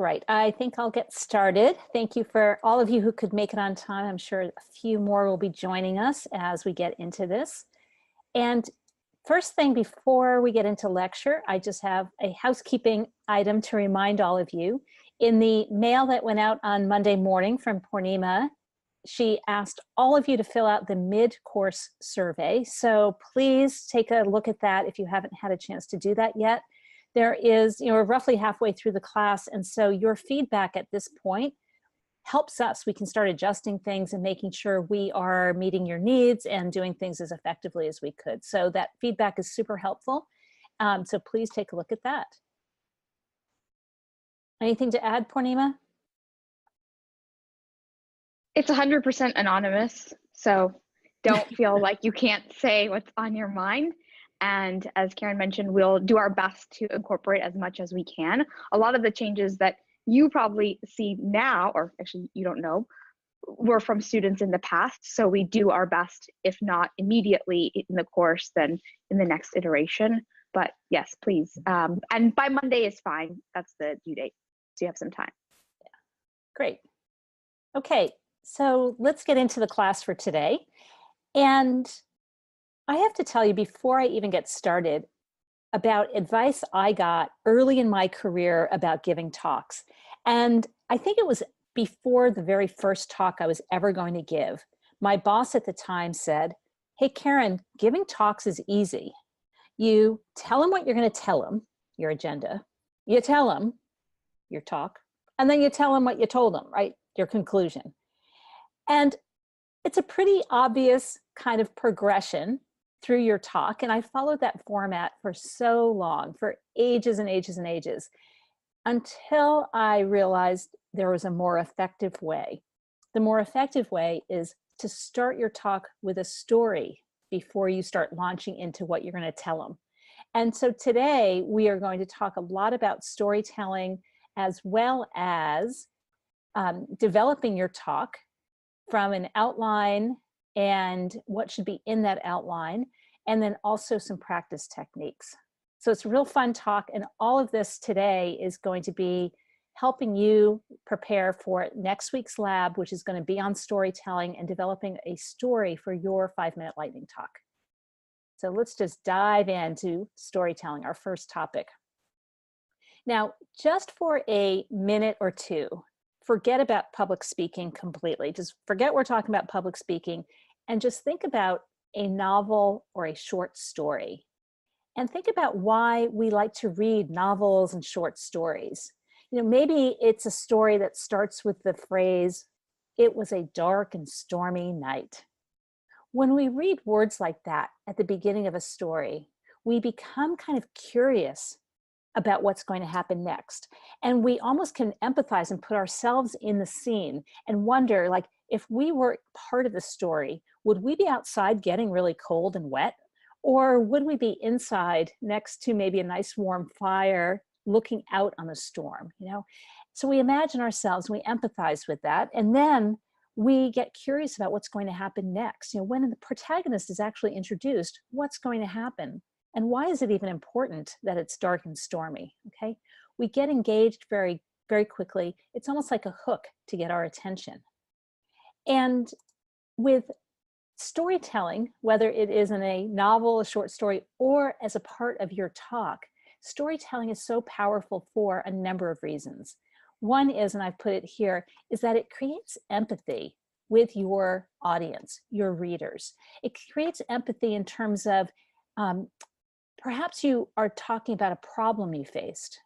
Right, I think I'll get started. Thank you for all of you who could make it on time. I'm sure a few more will be joining us as we get into this. And first thing before we get into lecture, I just have a housekeeping item to remind all of you. In the mail that went out on Monday morning from Purnima, she asked all of you to fill out the mid-course survey. So please take a look at that if you haven't had a chance to do that yet. There is, we're roughly halfway through the class, and so your feedback at this point helps us. We can start adjusting things and making sure we are meeting your needs and doing things as effectively as we could. So that feedback is super helpful. So please take a look at that. Anything to add, Purnima? It's 100% anonymous, so don't feel like you can't say what's on your mind. And as Karen mentioned, we'll do our best to incorporate as much as we can. A lot of the changes that you probably see now, or actually you don't know, were from students in the past. So we do our best, if not immediately in the course, then in the next iteration. But yes, please. And by Monday is fine. That's the due date. So you have some time. Yeah. Great. Okay, so let's get into the class for today. And I have to tell you before I even get started about advice I got early in my career about giving talks. And I think it was before the very first talk I was ever going to give. My boss at the time said, "Hey, Karen, giving talks is easy. You tell them what you're going to tell them, your agenda. You tell them your talk, and then you tell them what you told them, right? Your conclusion." And it's a pretty obvious kind of progression through your talk. And I followed that format for so long, for ages and ages and ages, until I realized there was a more effective way. The more effective way is to start your talk with a story before you start launching into what you're going to tell them. And so today we are going to talk a lot about storytelling as well as developing your talk from an outline and what should be in that outline, and then also some practice techniques. So it's a real fun talk, and all of this today is going to be helping you prepare for next week's lab, which is going to be on storytelling and developing a story for your 5-minute lightning talk. So let's just dive into storytelling, our first topic. Now, just for a minute or two, forget about public speaking completely. Just forget we're talking about public speaking and just think about a novel or a short story. And think about why we like to read novels and short stories. Maybe it's a story that starts with the phrase, "It was a dark and stormy night." When we read words like that at the beginning of a story, we become kind of curious about what's going to happen next. And we almost can empathize and put ourselves in the scene and wonder, like, if we were part of the story, would we be outside getting really cold and wet? Or would we be inside next to maybe a nice warm fire looking out on the storm, So we imagine ourselves, we empathize with that. And then we get curious about what's going to happen next. When the protagonist is actually introduced, what's going to happen? And why is it even important that it's dark and stormy, okay? We get engaged very, very quickly. It's almost like a hook to get our attention. And with storytelling, whether it is in a novel, a short story, or as a part of your talk, storytelling is so powerful for a number of reasons. One is, and I've put it here, is that it creates empathy with your audience, your readers. It creates empathy in terms of perhaps you are talking about a problem you faced,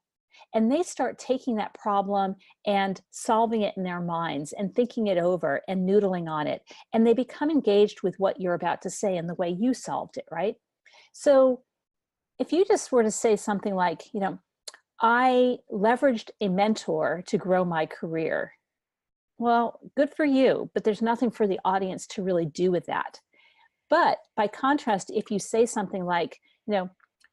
and they start taking that problem and solving it in their minds and thinking it over and noodling on it. And they become engaged with what you're about to say and the way you solved it, right? So if you just were to say something like, "I leveraged a mentor to grow my career." Well, good for you, but there's nothing for the audience to really do with that. But by contrast, if you say something like,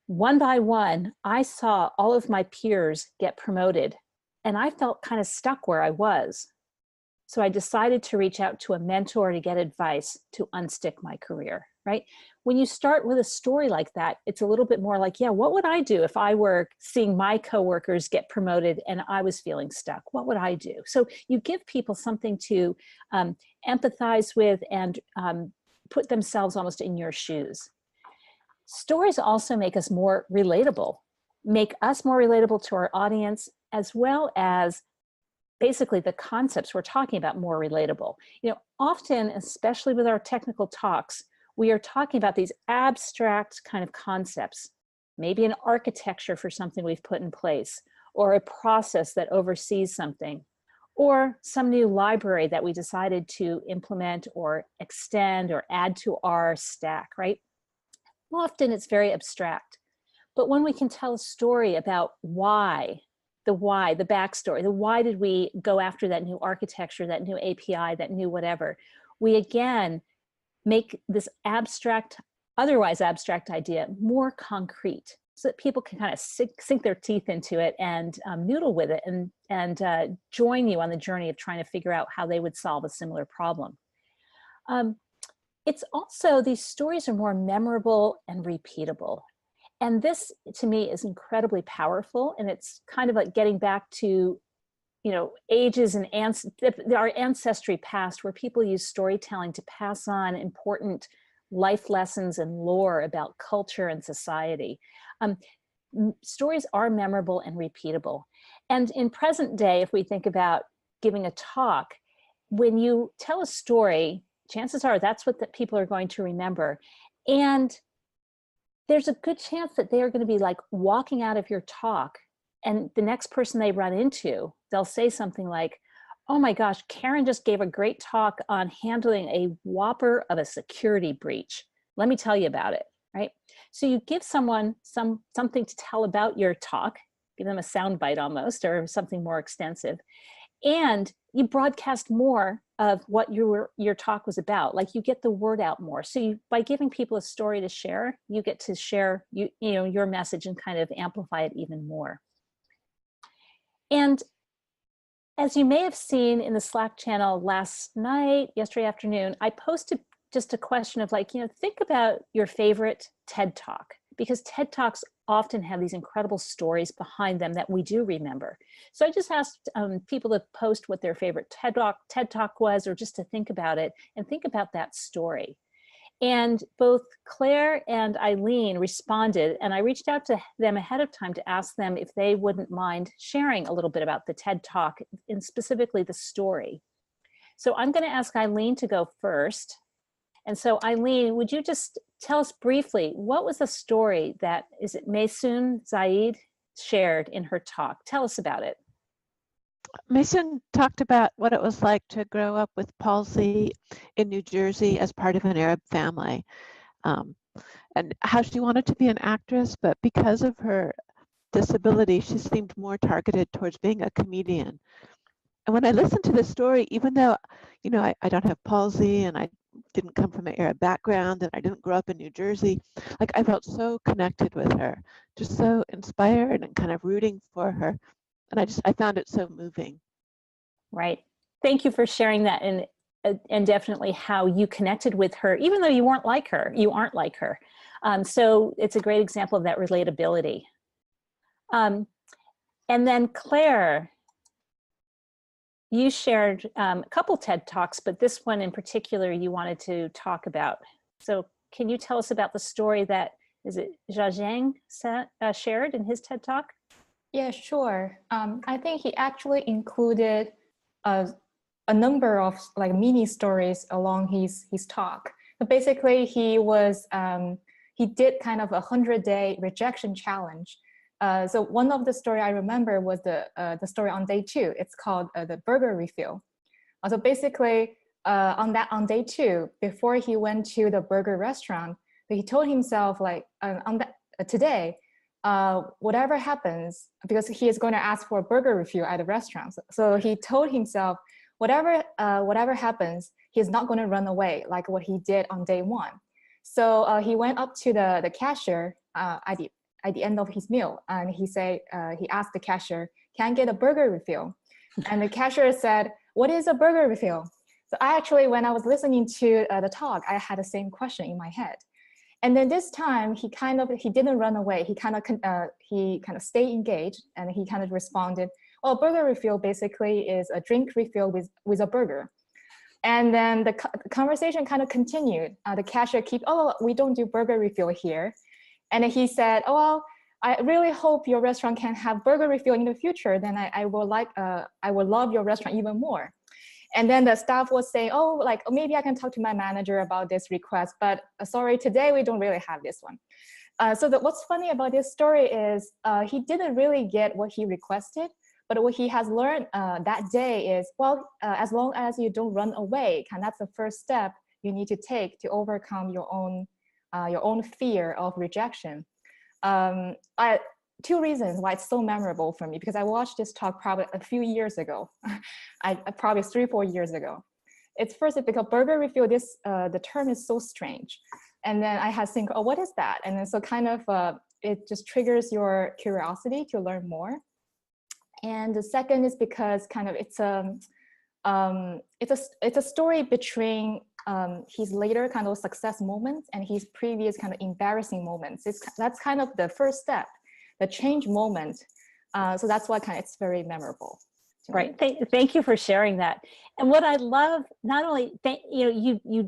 "One by one, I saw all of my peers get promoted, and I felt kind of stuck where I was. So I decided to reach out to a mentor to get advice to unstick my career," right? when you start with a story like that, it's a little bit more like, yeah, what would I do if I were seeing my coworkers get promoted and I was feeling stuck? What would I do? So you give people something to empathize with and put themselves almost in your shoes. Stories also make us more relatable, to our audience, as well as basically the concepts we're talking about more relatable. You know, often, especially with our technical talks, we are talking about these abstract kind of concepts, maybe an architecture for something we've put in place, or a process that oversees something, or some new library that we decided to implement or extend or add to our stack, right? Often it's very abstract. But when we can tell a story about why, the backstory, the why did we go after that new architecture, that new API, that new whatever, we again make this abstract, otherwise abstract idea more concrete so that people can kind of sink their teeth into it and noodle with it and join you on the journey of trying to figure out how they would solve a similar problem. It's also, these stories are more memorable and repeatable. And this, to me, is incredibly powerful. And it's kind of like getting back to, you know, ages and our ancestry past, where people use storytelling to pass on important life lessons and lore about culture and society. Stories are memorable and repeatable. And in present day, if we think about giving a talk, when you tell a story, chances are that's what the people are going to remember. And there's a good chance that they are going to be like walking out of your talk, and the next person they run into, they'll say something like, oh my gosh, Karen just gave a great talk on handling a whopper of a security breach. Let me tell you about it, right? So you give someone something to tell about your talk, give them a soundbite almost, or something more extensive. And you broadcast more of what your talk was about. Like, you get the word out more. So by giving people a story to share, you get to share your message and kind of amplify it even more. And as you may have seen in the Slack channel yesterday afternoon, I posted just a question of like, think about your favorite TED Talk, because TED Talks often have these incredible stories behind them that we do remember. So I just asked people to post what their favorite TED Talk was, or just to think about it and think about that story. And both Claire and Eileen responded, and I reached out to them ahead of time to ask them if they wouldn't mind sharing a little bit about the TED Talk, and specifically the story. So I'm going to ask Eileen to go first. And so Eileen, would you just tell us briefly, what was the story that, is it Maysoon Zaid shared in her talk? Tell us about it. Mason talked about what it was like to grow up with palsy in New Jersey as part of an Arab family, and how she wanted to be an actress, but because of her disability, she seemed more targeted towards being a comedian. And when I listened to this story, even though, I don't have palsy and I didn't come from an Arab background and I didn't grow up in New Jersey, like, I felt so connected with her, just so inspired and kind of rooting for her. And I found it so moving. Right. Thank you for sharing that, and definitely how you connected with her, even though you aren't like her. So it's a great example of that relatability. And then Claire, you shared a couple TED Talks, but this one in particular you wanted to talk about. So can you tell us about the story that, is it Zhang shared in his TED Talk? Yeah, sure. I think he actually included a number of like mini stories along his talk. But basically, he did kind of a 100-day rejection challenge. So one of the story I remember was the story on day 2. It's called the burger refill. So basically, on day 2, before he went to the burger restaurant, he told himself like today, whatever happens, because he is going to ask for a burger refill at the restaurant. So he told himself, whatever happens, he's not going to run away like what he did on day 1. So he went up to the cashier at the end of his meal, and he asked the cashier, "Can I get a burger refill?" And the cashier said, "What is a burger refill?" So I actually, when I was listening to the talk, I had the same question in my head. And then this time he didn't run away. He kind of stayed engaged, and he kind of responded, well, burger refill basically is a drink refill with a burger. And then the conversation kind of continued. The cashier oh, we don't do burger refill here. And he said, oh, well, I really hope your restaurant can have burger refill in the future. Then I will love your restaurant even more. And then the staff was saying, oh, like maybe I can talk to my manager about this request, but sorry, today we don't really have this one. So what's funny about this story is he didn't really get what he requested, but what he has learned that day is, well, as long as you don't run away, that's the first step you need to take to overcome your own fear of rejection. Two reasons why it's so memorable for me, because I watched this talk probably a few years ago, probably 3-4 years ago. It's first because burger refill, the term is so strange. And then I had to think, oh, what is that? And then so kind of, it just triggers your curiosity to learn more. And the second is because kind of it's a story between his later kind of success moments and his previous kind of embarrassing moments. That's kind of the first step, the change moment. So that's why it's very memorable. Right. Thank you for sharing that. And what I love, not only, you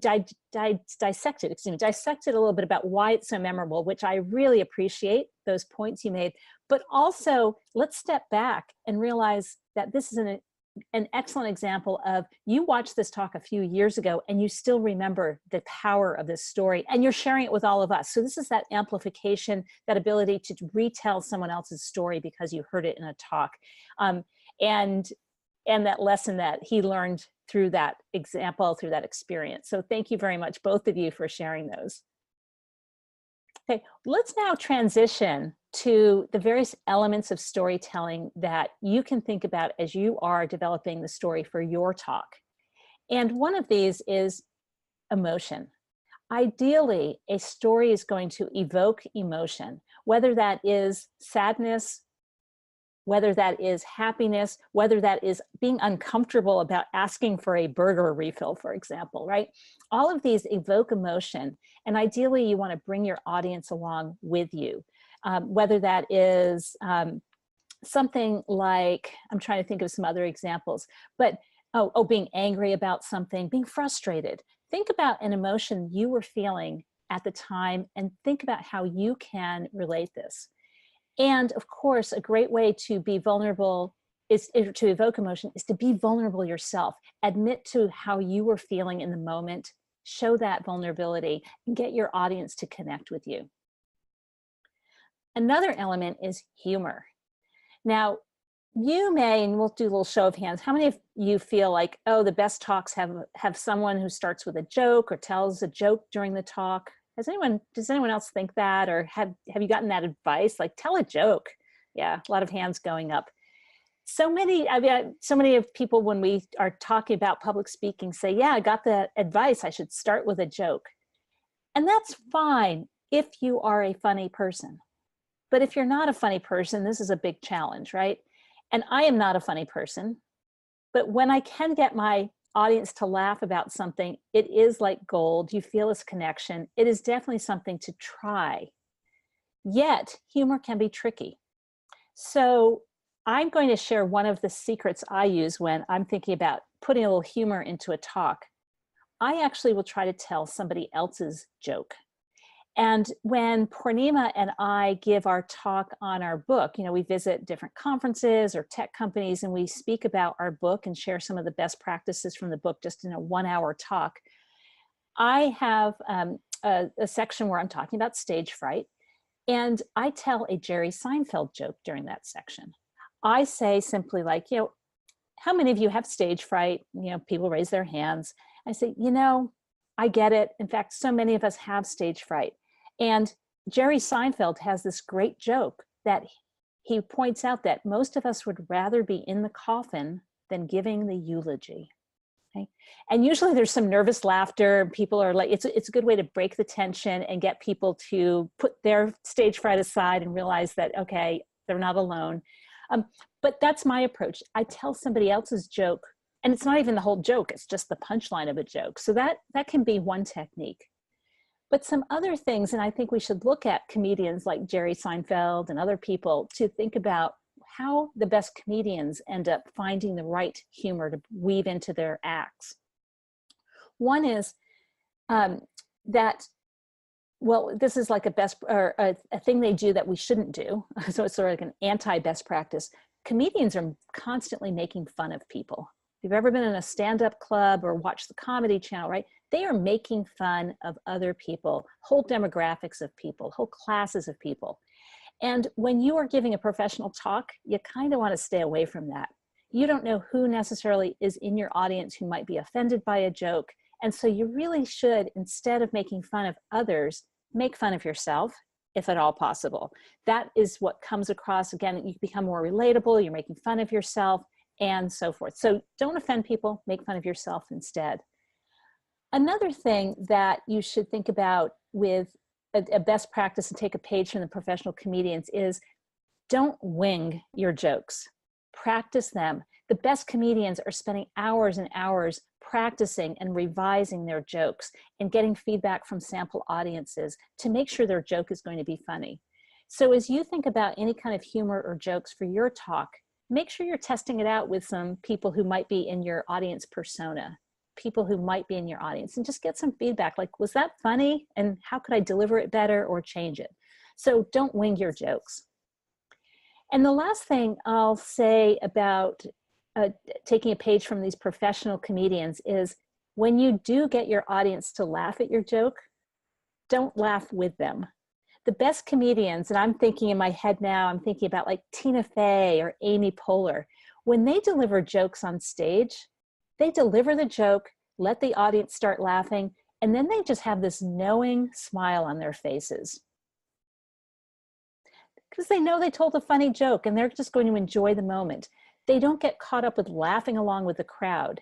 dissected a little bit about why it's so memorable, which I really appreciate those points you made, but also let's step back and realize that this is an excellent example of you watched this talk a few years ago and you still remember the power of this story and you're sharing it with all of us. So this is that amplification, that ability to retell someone else's story because you heard it in a talk. And that lesson that he learned through that example, through that experience. So thank you very much, both of you, for sharing those. Okay, let's now transition to the various elements of storytelling that you can think about as you are developing the story for your talk. And one of these is emotion. Ideally, a story is going to evoke emotion, whether that is sadness, whether that is happiness, whether that is being uncomfortable about asking for a burger refill, for example, right? All of these evoke emotion, and ideally you want to bring your audience along with you. Whether that is something like, I'm trying to think of some other examples, but being angry about something, being frustrated. Think about an emotion you were feeling at the time and think about how you can relate this. And of course, a great way to be vulnerable is to evoke emotion is to be vulnerable yourself. Admit to how you were feeling in the moment, show that vulnerability, and get your audience to connect with you. Another element is humor. Now, you may, and we'll do a little show of hands, how many of you feel like, oh, the best talks have someone who starts with a joke or tells a joke during the talk? Does anyone else think that, or have you gotten that advice? Like, tell a joke. Yeah, a lot of hands going up. So many of people, when we are talking about public speaking, say, yeah, I got the advice, I should start with a joke. And that's fine if you are a funny person. But if you're not a funny person, this is a big challenge, right? And I am not a funny person, but when I can get my audience to laugh about something, it is like gold. You feel this connection. It is definitely something to try. Yet, humor can be tricky. So I'm going to share one of the secrets I use when I'm thinking about putting a little humor into a talk. I actually will try to tell somebody else's joke. And when Purnima and I give our talk on our book, we visit different conferences or tech companies and we speak about our book and share some of the best practices from the book just in a 1-hour talk. I have a section where I'm talking about stage fright, and I tell a Jerry Seinfeld joke during that section. I say simply like, how many of you have stage fright? People raise their hands. I say, I get it. In fact, so many of us have stage fright. And Jerry Seinfeld has this great joke that he points out that most of us would rather be in the coffin than giving the eulogy. Okay? And usually there's some nervous laughter. People are like, it's a good way to break the tension and get people to put their stage fright aside and realize that, okay, they're not alone. But that's my approach. I tell somebody else's joke, and it's not even the whole joke, it's just the punchline of a joke. So that can be one technique. But some other things, and I think we should look at comedians like Jerry Seinfeld and other people to think about how the best comedians end up finding the right humor to weave into their acts. One is that, well, this is like a thing they do that we shouldn't do. So it's sort of like an anti-best practice. Comedians are constantly making fun of people. If you've ever been in a stand-up club or watched the Comedy Channel, right? They are making fun of other people, whole demographics of people, whole classes of people. And when you are giving a professional talk, you kind of want to stay away from that. You don't know who necessarily is in your audience who might be offended by a joke. And so you really should, instead of making fun of others, make fun of yourself, if at all possible. That is what comes across. Again, you become more relatable, you're making fun of yourself, and so forth. So don't offend people, make fun of yourself instead. Another thing that you should think about with a best practice and take a page from the professional comedians is don't wing your jokes. Practice them. The best comedians are spending hours and hours practicing and revising their jokes and getting feedback from sample audiences to make sure their joke is going to be funny. So as you think about any kind of humor or jokes for your talk, make sure you're testing it out with some people who might be in your audience persona, people who might be in your audience, and just get some feedback like, was that funny? And how could I deliver it better or change it? So don't wing your jokes. And the last thing I'll say about taking a page from these professional comedians is when you do get your audience to laugh at your joke, don't laugh with them. The best comedians, and I'm thinking in my head now, I'm thinking about like Tina Fey or Amy Poehler. When they deliver jokes on stage, they deliver the joke, let the audience start laughing, and then they just have this knowing smile on their faces. Because they know they told a funny joke and they're just going to enjoy the moment. They don't get caught up with laughing along with the crowd.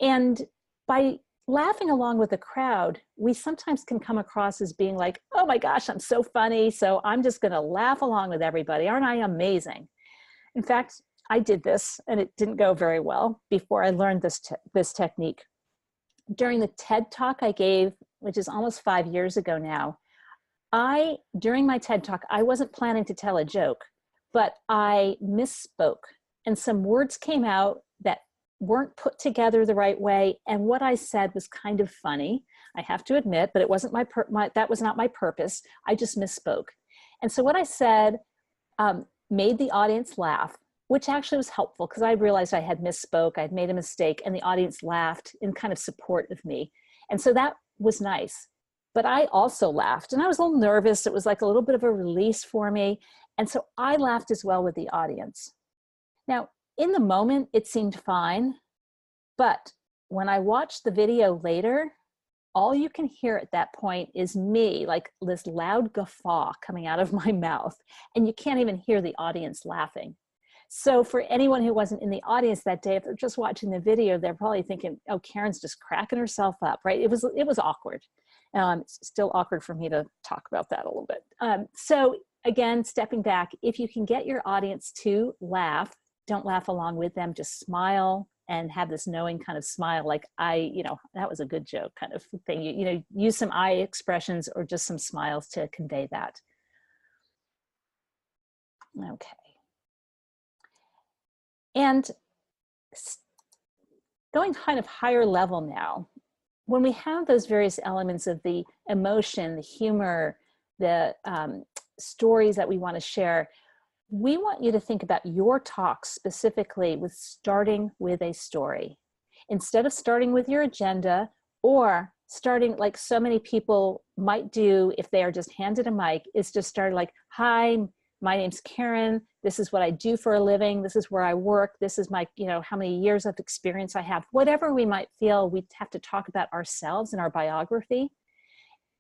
And by laughing along with the crowd, we sometimes can come across as being like, oh my gosh, I'm so funny, so I'm just gonna laugh along with everybody. Aren't I amazing? In fact, I did this and it didn't go very well before I learned this technique. During the TED Talk I gave, which is almost 5 years ago now, during my TED Talk, I wasn't planning to tell a joke, but I misspoke and some words came out that weren't put together the right way. And what I said was kind of funny, I have to admit, but it wasn't that was not my purpose. I just misspoke. And so what I said made the audience laugh, which actually was helpful because I realized I had misspoke, I'd made a mistake, and the audience laughed in kind of support of me. And so that was nice. But I also laughed and I was a little nervous. It was like a little bit of a release for me. And so I laughed as well with the audience. Now, in the moment, it seemed fine. But when I watched the video later, all you can hear at that point is me, like this loud guffaw coming out of my mouth. And you can't even hear the audience laughing. So for anyone who wasn't in the audience that day, if they're just watching the video, they're probably thinking, oh, Karen's just cracking herself up, right? It was awkward. It's still awkward for me to talk about that a little bit. So again, stepping back, if you can get your audience to laugh, don't laugh along with them, just smile and have this knowing kind of smile, like that was a good joke kind of thing. Use some eye expressions or just some smiles to convey that. Okay. And going kind of higher level now, when we have those various elements of the emotion, the humor, the stories that we want to share, we want you to think about your talk specifically with starting with a story. Instead of starting with your agenda or starting like so many people might do if they are just handed a mic, is just start like, hi, my name's Karen. This is what I do for a living. This is where I work. This is my, how many years of experience I have. Whatever we might feel we have to talk about ourselves in our biography.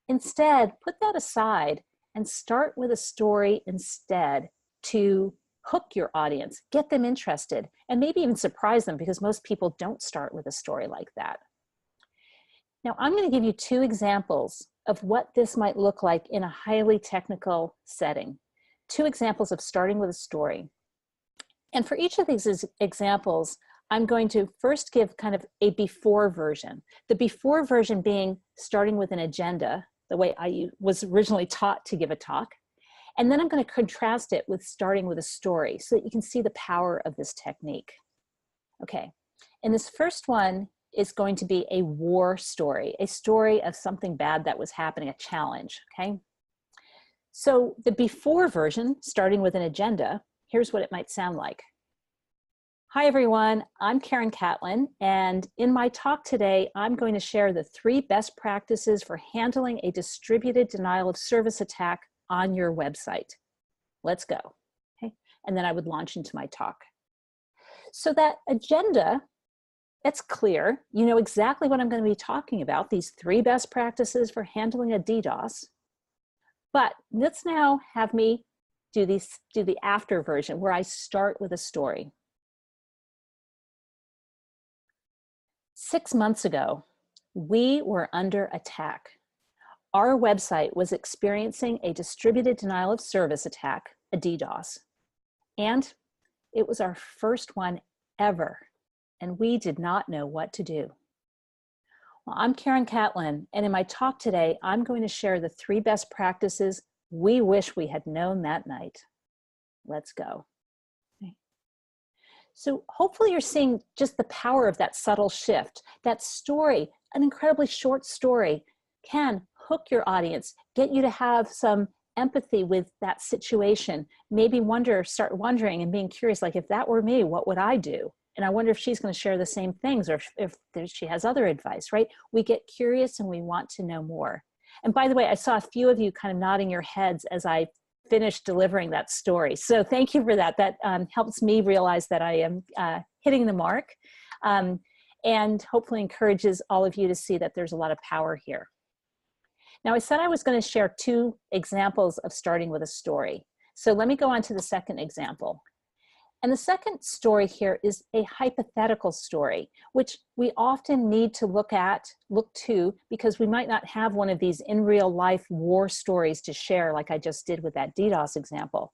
Instead, put that aside and start with a story instead to hook your audience, get them interested, and maybe even surprise them because most people don't start with a story like that. Now, I'm going to give you 2 examples of what this might look like in a highly technical setting. 2 examples of starting with a story. And for each of these examples, I'm going to first give kind of a before version. The before version being starting with an agenda, the way I was originally taught to give a talk. And then I'm going to contrast it with starting with a story so that you can see the power of this technique. Okay, and this first one is going to be a war story, a story of something bad that was happening, a challenge, okay? So the before version, starting with an agenda, here's what it might sound like. Hi everyone, I'm Karen Catlin, and in my talk today, I'm going to share the 3 best practices for handling a distributed denial of service attack on your website. Let's go, okay? And then I would launch into my talk. So that agenda, it's clear. You know exactly what I'm going to be talking about, these 3 best practices for handling a DDoS. But let's now have me do the after version where I start with a story. 6 months ago, we were under attack. Our website was experiencing a distributed denial of service attack, a DDoS, and it was our first one ever, and we did not know what to do. Well, I'm Karen Catlin, and in my talk today, I'm going to share the 3 best practices we wish we had known that night. Let's go. Okay. So hopefully you're seeing just the power of that subtle shift. That story, an incredibly short story, can hook your audience, get you to have some empathy with that situation, maybe start wondering and being curious, like, if that were me, what would I do? And I wonder if she's going to share the same things, or if she has other advice, right? We get curious and we want to know more. And by the way, I saw a few of you kind of nodding your heads as I finished delivering that story. So thank you for that. That helps me realize that I am hitting the mark, and hopefully encourages all of you to see that there's a lot of power here. Now, I said I was going to share 2 examples of starting with a story. So let me go on to the second example. And the second story here is a hypothetical story, which we often need to look to, because we might not have one of these in real life war stories to share, like I just did with that DDoS example.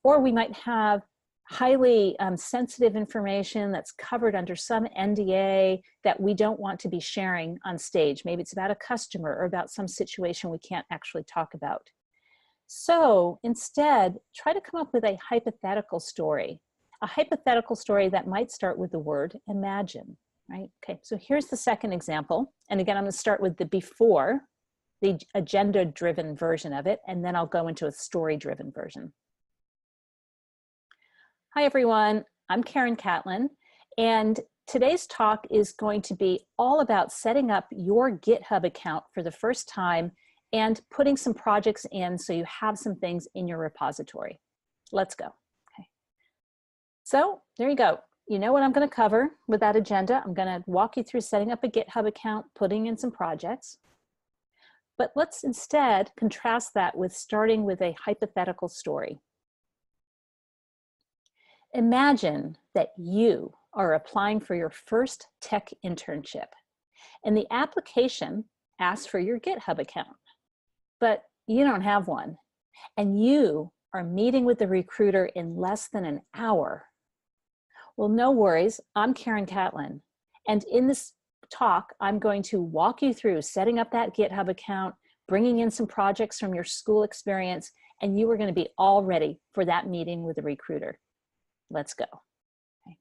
Or we might have highly sensitive information that's covered under some NDA that we don't want to be sharing on stage. Maybe it's about a customer or about some situation we can't actually talk about. So instead, try to come up with a hypothetical story that might start with the word imagine, right? Okay, so here's the second example. And again, I'm going to start with the before, the agenda-driven version of it, and then I'll go into a story-driven version. Hi, everyone. I'm Karen Catlin, and today's talk is going to be all about setting up your GitHub account for the first time and putting some projects in so you have some things in your repository. Let's go. Okay. So there you go. You know what I'm going to cover with that agenda. I'm going to walk you through setting up a GitHub account, putting in some projects. But let's instead contrast that with starting with a hypothetical story. Imagine that you are applying for your first tech internship, and the application asks for your GitHub account, but you don't have one, and you are meeting with the recruiter in less than an hour. Well, no worries. I'm Karen Catlin, and in this talk, I'm going to walk you through setting up that GitHub account, bringing in some projects from your school experience, and you are going to be all ready for that meeting with the recruiter. Let's go. Okay.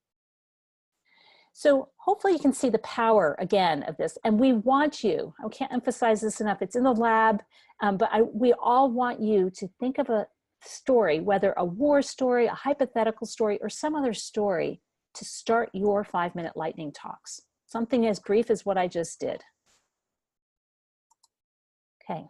So hopefully you can see the power again of this, and we want you, I can't emphasize this enough, it's in the lab, but we all want you to think of a story, whether a war story, a hypothetical story, or some other story to start your 5-minute lightning talks. Something as brief as what I just did. Okay,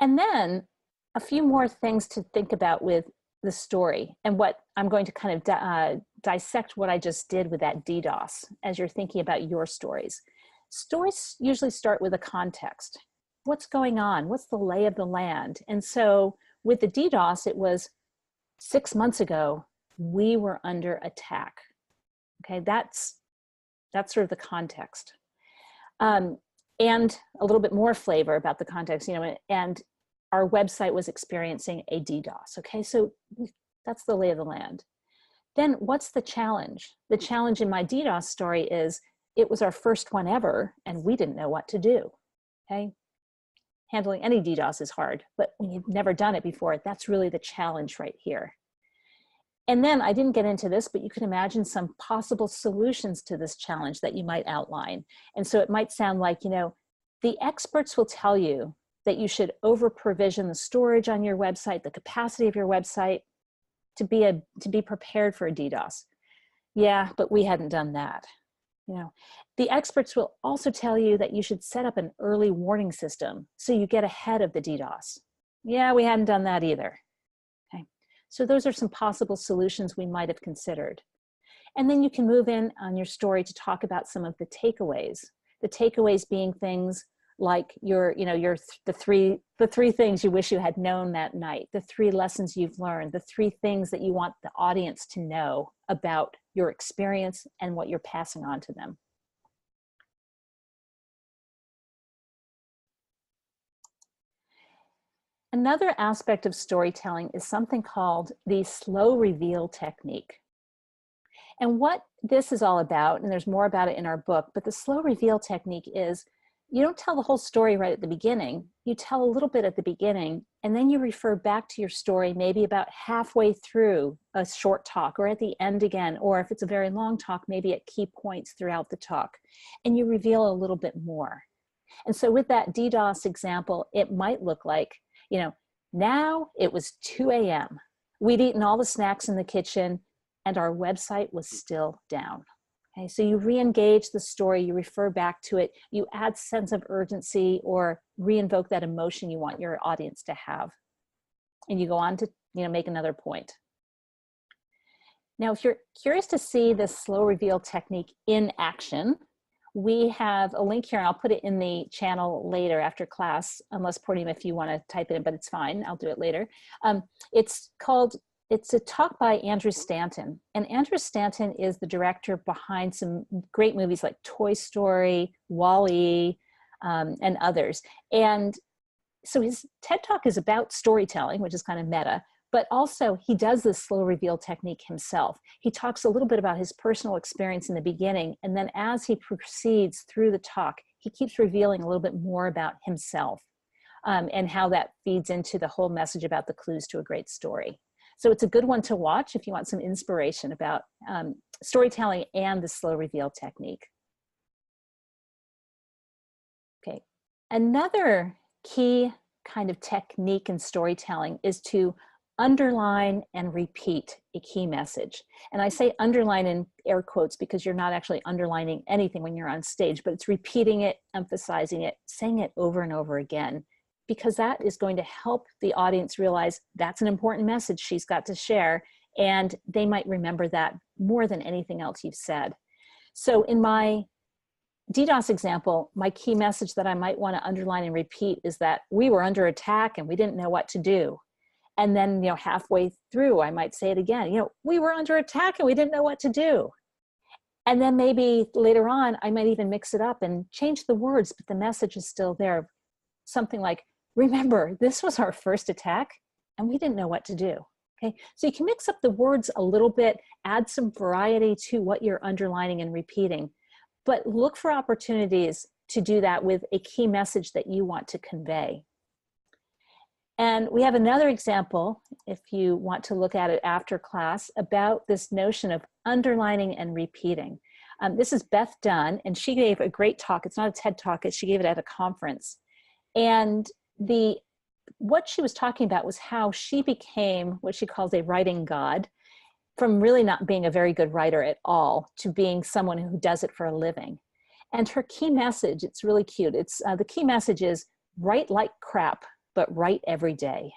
and then a few more things to think about with the story, and what I'm going to kind of dissect what I just did with that DDoS as you're thinking about your stories. Stories usually start with a context. What's going on? What's the lay of the land? And so with the DDoS, it was 6 months ago, we were under attack. Okay, that's sort of the context. And a little bit more flavor about the context, you know, and our website was experiencing a DDoS. Okay, so that's the lay of the land. Then what's the challenge? The challenge in my DDoS story is it was our first one ever and we didn't know what to do. Okay, handling any DDoS is hard, but when you've never done it before, that's really the challenge right here. And then I didn't get into this, but you can imagine some possible solutions to this challenge that you might outline. And so it might sound like, you know, the experts will tell you that you should over provision the storage on your website, the capacity of your website to be prepared for a DDoS. Yeah, but we hadn't done that. You know, the experts will also tell you that you should set up an early warning system so you get ahead of the DDoS. Yeah, we hadn't done that either. Okay, so those are some possible solutions we might have considered. And then you can move in on your story to talk about some of the takeaways. The takeaways being things like the three things you wish you had known that night, the 3 lessons you've learned, the 3 things that you want the audience to know about your experience and what you're passing on to them. Another aspect of storytelling is something called the slow reveal technique. And what this is all about, and there's more about it in our book, but the slow reveal technique is you don't tell the whole story right at the beginning. You tell a little bit at the beginning, and then you refer back to your story maybe about halfway through a short talk, or at the end again, or if it's a very long talk, maybe at key points throughout the talk, and you reveal a little bit more. And so with that DDoS example, it might look like, you know, now it was 2 a.m. We'd eaten all the snacks in the kitchen, and our website was still down. Okay, so you re-engage the story, you refer back to it, you add sense of urgency or re-invoke that emotion you want your audience to have. And you go on to, you know, make another point. Now, if you're curious to see this slow reveal technique in action, we have a link here, and I'll put it in the channel later after class, unless Purnima, if you want to type it in, but it's fine, I'll do it later. It's a talk by Andrew Stanton, and Andrew Stanton is the director behind some great movies like Toy Story, WALL-E, and others. And so his TED Talk is about storytelling, which is kind of meta, but also he does this slow reveal technique himself. He talks a little bit about his personal experience in the beginning, and then as he proceeds through the talk, he keeps revealing a little bit more about himself and how that feeds into the whole message about the clues to a great story. So it's a good one to watch if you want some inspiration about storytelling and the slow reveal technique. Okay, another key kind of technique in storytelling is to underline and repeat a key message. And I say underline in air quotes because you're not actually underlining anything when you're on stage, but it's repeating it, emphasizing it, saying it over and over again, because that is going to help the audience realize that's an important message she's got to share, and they might remember that more than anything else you've said. So in my DDoS example, my key message that I might want to underline and repeat is that we were under attack and we didn't know what to do. And then, you know, halfway through, I might say it again, you know, we were under attack and we didn't know what to do. And then maybe later on, I might even mix it up and change the words, but the message is still there. Something like, remember, this was our first attack and we didn't know what to do. Okay, so you can mix up the words a little bit, add some variety to what you're underlining and repeating, but look for opportunities to do that with a key message that you want to convey. And we have another example, if you want to look at it after class, about this notion of underlining and repeating. This is Beth Dunn, and she gave a great talk. It's not a TED Talk, she gave it at a conference. And what she was talking about was how she became what she calls a writing god, from really not being a very good writer at all to being someone who does it for a living. And her key message, it's really cute. The key message is write like crap, but write every day.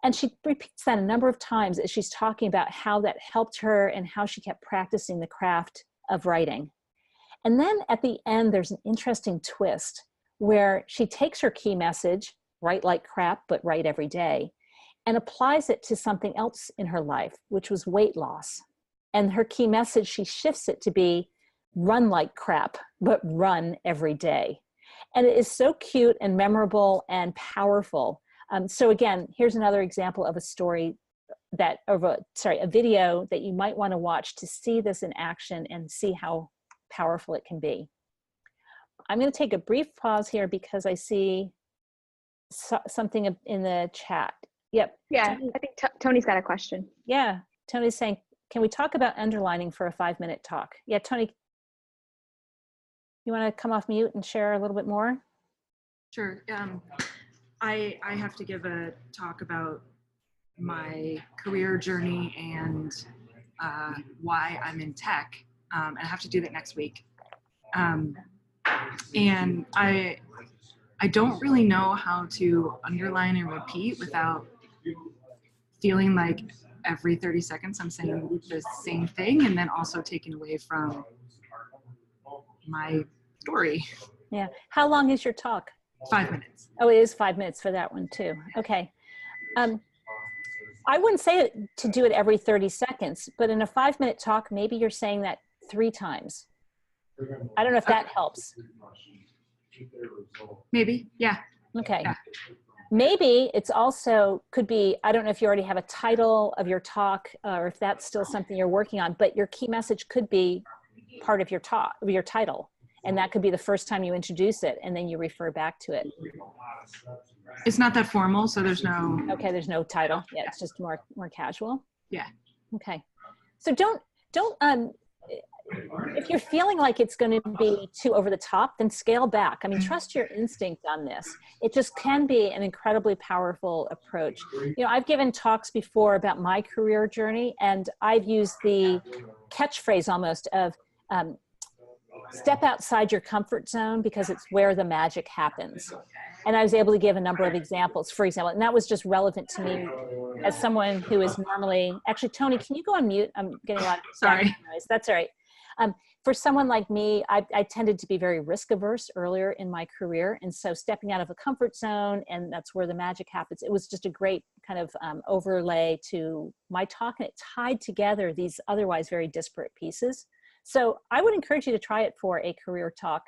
And she repeats that a number of times as she's talking about how that helped her and how she kept practicing the craft of writing. And then at the end, there's an interesting twist where she takes her key message, write like crap, but write every day, and applies it to something else in her life, which was weight loss. And her key message, she shifts it to be run like crap, but run every day. And it is so cute and memorable and powerful. So again, here's another example of a story a video that you might want to watch to see this in action and see how powerful it can be. I'm going to take a brief pause here because I see something in the chat. Yep. Yeah, Tony, I think Tony's got a question. yeah. Tony's saying, can we talk about underlining for a 5-minute talk? Yeah, Tony, you want to come off mute and share a little bit more? Sure. I have to give a talk about my career journey and why I'm in tech. And I have to do that next week. And I don't really know how to underline and repeat without feeling like every 30 seconds I'm saying the same thing and then also taken away from my story. Yeah. How long is your talk? 5 minutes. Oh, it is 5 minutes for that one too. Okay. I wouldn't say to do it every 30 seconds, but in a 5-minute talk, maybe you're saying that 3 times. I don't know if that helps. Maybe, yeah. Okay. Yeah. Maybe it's also could be, I don't know if you already have a title of your talk or if that's still something you're working on, but your key message could be part of your talk, your title. And that could be the first time you introduce it and then you refer back to it. It's not that formal, so there's no. Okay, there's no title. Yeah, it's just more casual. Yeah. Okay. So don't if you're feeling like it's going to be too over the top, then scale back. I mean, trust your instinct on this. It just can be an incredibly powerful approach. You know, I've given talks before about my career journey, and I've used the catchphrase almost of step outside your comfort zone because it's where the magic happens. And I was able to give a number of examples, for example, and that was just relevant to me as someone who is normally, actually, Tony, can you go on mute? I'm getting a lot of Sorry. noise. That's all right. For someone like me, I tended to be very risk averse earlier in my career. And so stepping out of a comfort zone, and that's where the magic happens. It was just a great kind of overlay to my talk, and it tied together these otherwise very disparate pieces. So I would encourage you to try it for a career talk,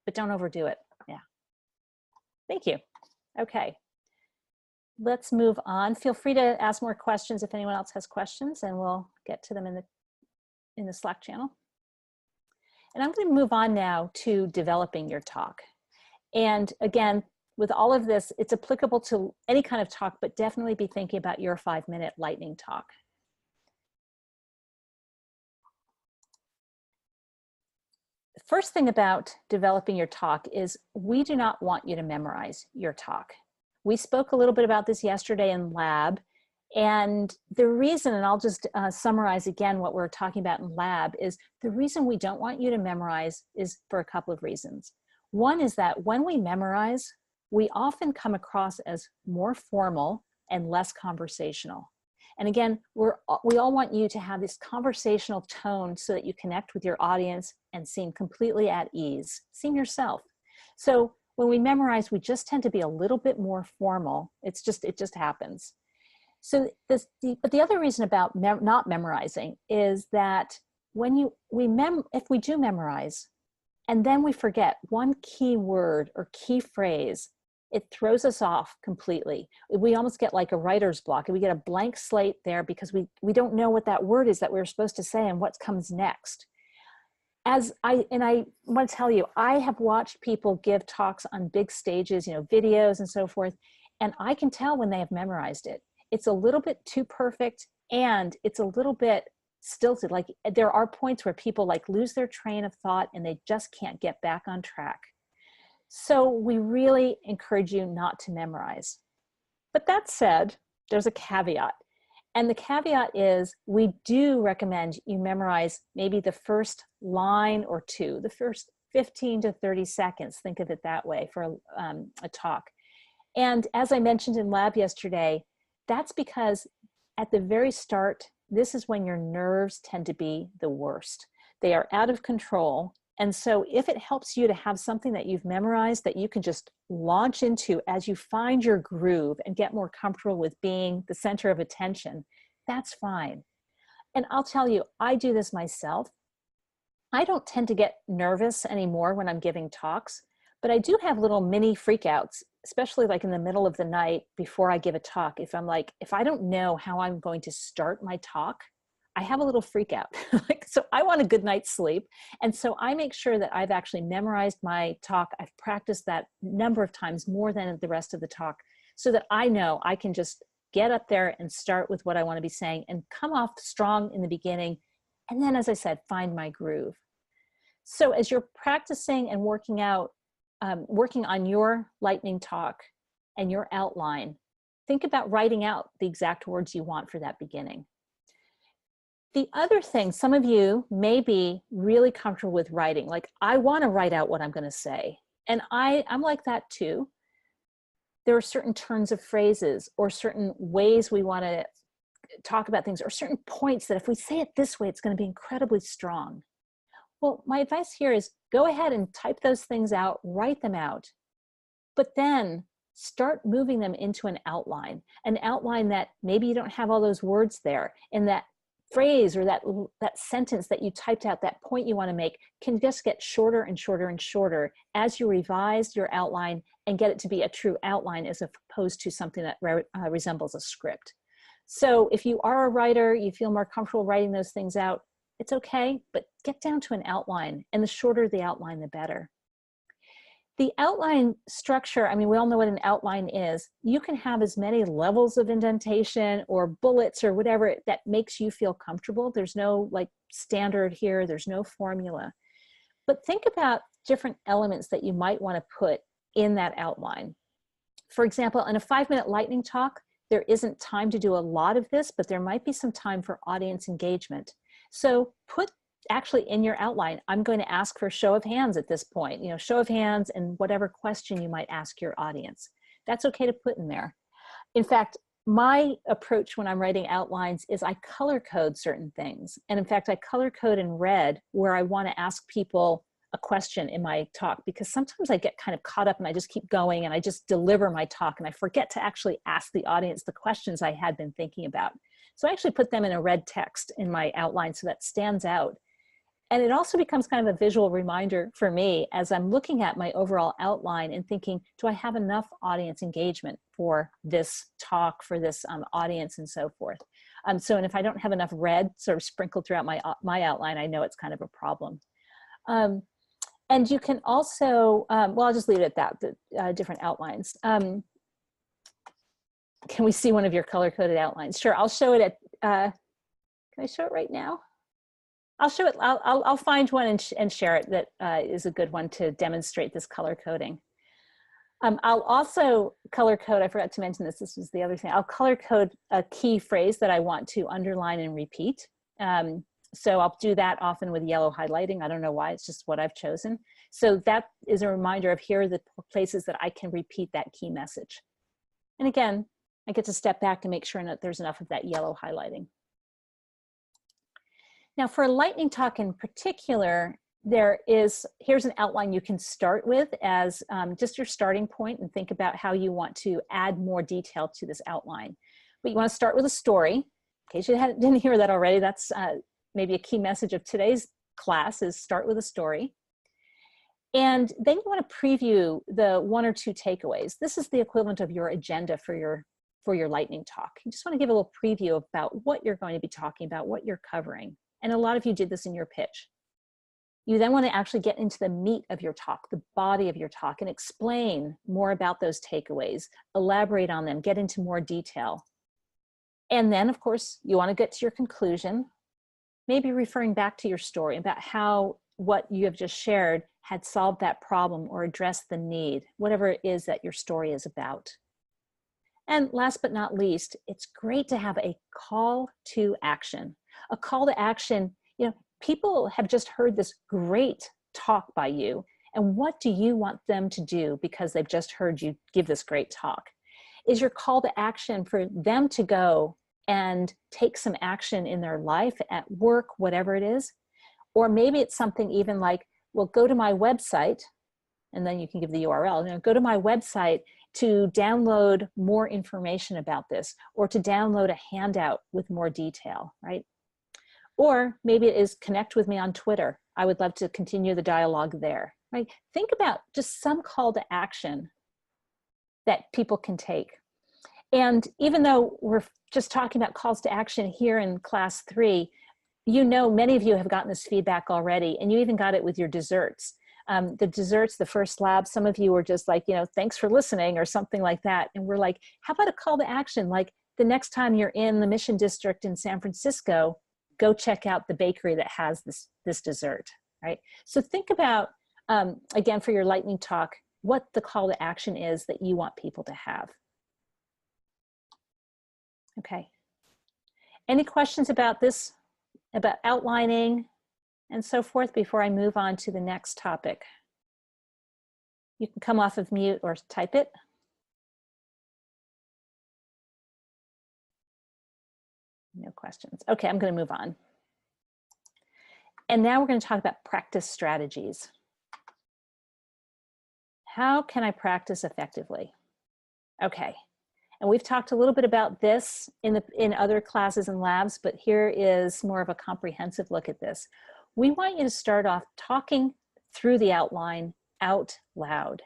but don't overdo it. Yeah. Thank you. Okay. Let's move on. Feel free to ask more questions if anyone else has questions, and we'll get to them in the Slack channel. And I'm going to move on now to developing your talk. And again, with all of this, it's applicable to any kind of talk, but definitely be thinking about your 5-minute lightning talk. The first thing about developing your talk is we do not want you to memorize your talk. We spoke a little bit about this yesterday in lab. And the reason, and I'll just summarize again what we're talking about in lab, is the reason we don't want you to memorize is for a couple of reasons. One is that when we memorize, we often come across as more formal and less conversational. And again, we all want you to have this conversational tone so that you connect with your audience and seem completely at ease, seem yourself. So when we memorize, we just tend to be a little bit more formal. It just happens. So but the other reason about not memorizing is that if we do memorize and then we forget one key word or key phrase, it throws us off completely. We almost get like a writer's block, and we get a blank slate there because we don't know what that word is that we were supposed to say and what comes next. I want to tell you, I have watched people give talks on big stages, videos and so forth, and I can tell when they have memorized it. It's a little bit too perfect, and it's a little bit stilted. Like there are points where people lose their train of thought and they just can't get back on track. So we really encourage you not to memorize. But that said, there's a caveat. And the caveat is we do recommend you memorize maybe the first line or two, the first 15 to 30 seconds. Think of it that way for a talk. And as I mentioned in lab yesterday, that's because at the very start, this is when your nerves tend to be the worst. They are out of control. And so if it helps you to have something that you've memorized that you can just launch into as you find your groove and get more comfortable with being the center of attention, that's fine. And I'll tell you, I do this myself. I don't tend to get nervous anymore when I'm giving talks, but I do have little mini freakouts, especially in the middle of the night before I give a talk. If I don't know how I'm going to start my talk, I have a little freak out. Like, so I want a good night's sleep. And so I make sure that I've actually memorized my talk. I've practiced that number of times more than the rest of the talk, so that I know I can just get up there and start with what I want to be saying and come off strong in the beginning. And then, as I said, find my groove. So as you're practicing and working on your lightning talk and your outline, think about writing out the exact words you want for that beginning. The other thing, some of you may be really comfortable with writing, like, I want to write out what I'm going to say. And I'm like that too. There are certain turns of phrases or certain ways we want to talk about things, or certain points that if we say it this way, it's going to be incredibly strong. Well, my advice here is go ahead and type those things out, write them out, but then start moving them into an outline that maybe you don't have all those words there, and that phrase or that sentence that you typed out, that point you want to make, can just get shorter and shorter and shorter as you revise your outline and get it to be a true outline as opposed to something that resembles a script. So if you are a writer, you feel more comfortable writing those things out, it's okay, but get down to an outline, and the shorter the outline, the better. The outline structure, I mean, we all know what an outline is. You can have as many levels of indentation or bullets or whatever that makes you feel comfortable. There's no like standard here, there's no formula. But think about different elements that you might want to put in that outline. For example, in a 5-minute lightning talk, there isn't time to do a lot of this, but there might be some time for audience engagement. So put actually in your outline, I'm going to ask for a show of hands at this point, you know, show of hands and whatever question you might ask your audience. That's okay to put in there. In fact, my approach when I'm writing outlines is I color code certain things. And in fact, I color code in red where I want to ask people a question in my talk, because sometimes I get kind of caught up and I just keep going and I just deliver my talk and I forget to actually ask the audience the questions I had been thinking about. So I actually put them in a red text in my outline so that stands out. And it also becomes kind of a visual reminder for me as I'm looking at my overall outline and thinking, do I have enough audience engagement for this talk, for this audience, and so forth. And if I don't have enough red sort of sprinkled throughout my outline, I know it's kind of a problem. And you can also, well, I'll just leave it at that, the different outlines. Can we see one of your color-coded outlines? Sure, I'll show it at, can I show it right now? I'll show it, I'll find one and share it that is a good one to demonstrate this color coding. I'll also color code, I forgot to mention this was the other thing, I'll color code a key phrase that I want to underline and repeat. So I'll do that often with yellow highlighting. I don't know why, it's just what I've chosen. So that is a reminder of here are the places that I can repeat that key message. And again, I get to step back and make sure that there's enough of that yellow highlighting. Now for a lightning talk in particular, here's an outline you can start with as just your starting point and think about how you want to add more detail to this outline. But you want to start with a story. In case you didn't hear that already, that's maybe a key message of today's class is start with a story. And then you want to preview the 1 or 2 takeaways. This is the equivalent of your agenda for your lightning talk. You just want to give a little preview about what you're going to be talking about, what you're covering. And a lot of you did this in your pitch. You then want to actually get into the meat of your talk, the body of your talk, and explain more about those takeaways, elaborate on them, get into more detail. And then, of course, you want to get to your conclusion, maybe referring back to your story about how what you have just shared had solved that problem or addressed the need, whatever it is that your story is about. And last but not least, it's great to have a call to action. A call to action, you know, people have just heard this great talk by you, and what do you want them to do because they've just heard you give this great talk? Is your call to action for them to go and take some action in their life, at work, whatever it is? Or maybe it's something even like, well, go to my website, and then you can give the URL, you know, go to my website to download more information about this, or to download a handout with more detail, right? Or maybe it is connect with me on Twitter. I would love to continue the dialogue there, right? Think about just some call to action that people can take. And even though we're just talking about calls to action here in class 3, you know, many of you have gotten this feedback already, and you even got it with your desserts. The desserts, the first lab, some of you were just like, you know, thanks for listening or something like that. And we're like, how about a call to action? Like the next time you're in the Mission District in San Francisco, go check out the bakery that has this dessert, right? So think about, again, for your lightning talk, what the call to action is that you want people to have. Okay. Any questions about this, about outlining and so forth before I move on to the next topic? You can come off of mute or type it. No questions. Okay, I'm going to move on. And now we're going to talk about practice strategies. How can I practice effectively? Okay, and we've talked a little bit about this in other classes and labs, but here is more of a comprehensive look at this. We want you to start off talking through the outline out loud.